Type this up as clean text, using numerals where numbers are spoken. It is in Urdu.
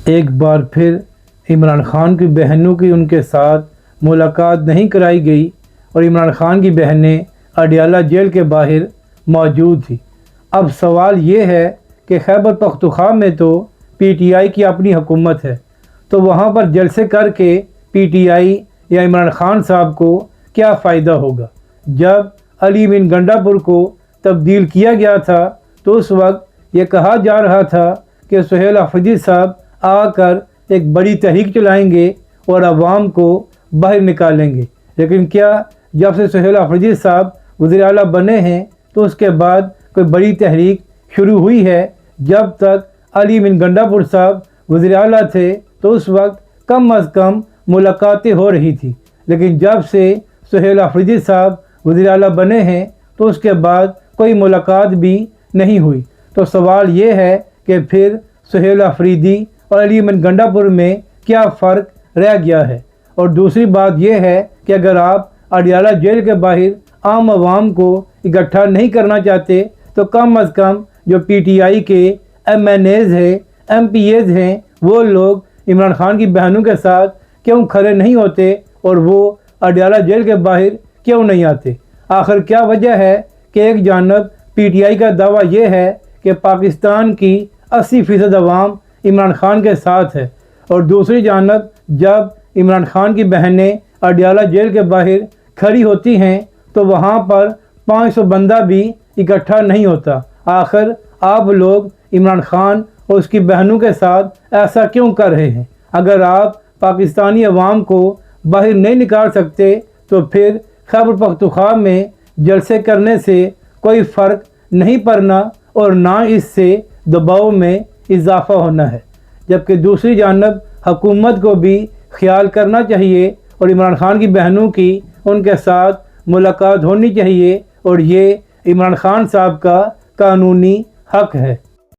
ایک بار پھر عمران خان کی بہنوں کی ان کے ساتھ ملاقات نہیں کرائی گئی اور عمران خان کی بہنیں اڈیالہ جیل کے باہر موجود تھیں۔ اب سوال یہ ہے کہ خیبر پختونخوا میں تو پی ٹی آئی کی اپنی حکومت ہے، تو وہاں پر جلسے کر کے پی ٹی آئی یا عمران خان صاحب کو کیا فائدہ ہوگا؟ جب علی بن گنڈا پور کو تبدیل کیا گیا تھا تو اس وقت یہ کہا جا رہا تھا کہ سہیل آفریدی صاحب آ کر ایک بڑی تحریک چلائیں گے اور عوام کو باہر نکالیں گے، لیکن کیا جب سے سہیل آفریدی صاحب وزیر اعلیٰ بنے ہیں تو اس کے بعد کوئی بڑی تحریک شروع ہوئی ہے؟ جب تک علی بن گنڈا پور صاحب وزیر اعلیٰ تھے تو اس وقت کم از کم ملاقاتیں ہو رہی تھی، لیکن جب سے سہیل آفریدی صاحب وزیر اعلیٰ بنے ہیں تو اس کے بعد کوئی ملاقات بھی نہیں ہوئی۔ تو سوال یہ ہے کہ پھر سہیل آفریدی اور علی بن گنڈا پور میں کیا فرق رہ گیا ہے؟ اور دوسری بات یہ ہے کہ اگر آپ اڈیالہ جیل کے باہر عام عوام کو اکٹھا نہیں کرنا چاہتے تو کم از کم جو پی ٹی آئی کے ایم این ایز ہیں، ایم پی ایز ہیں، وہ لوگ عمران خان کی بہنوں کے ساتھ کیوں کھڑے نہیں ہوتے اور وہ اڈیالہ جیل کے باہر کیوں نہیں آتے؟ آخر کیا وجہ ہے کہ ایک جانب پی ٹی آئی کا دعویٰ یہ ہے کہ پاکستان کی 80% عوام عمران خان کے ساتھ ہے، اور دوسری جانب جب عمران خان کی بہنیں اڈیالہ جیل کے باہر کھڑی ہوتی ہیں تو وہاں پر 500 بندہ بھی اکٹھا نہیں ہوتا؟ آخر آپ لوگ عمران خان اور اس کی بہنوں کے ساتھ ایسا کیوں کر رہے ہیں؟ اگر آپ پاکستانی عوام کو باہر نہیں نکال سکتے تو پھر خیبر پختونخوا میں جلسے کرنے سے کوئی فرق نہیں پڑنا اور نہ اس سے دباؤ میں اضافہ ہونا ہے، جبکہ دوسری جانب حکومت کو بھی خیال کرنا چاہیے اور عمران خان کی بہنوں کی ان کے ساتھ ملاقات ہونی چاہیے، اور یہ عمران خان صاحب کا قانونی حق ہے۔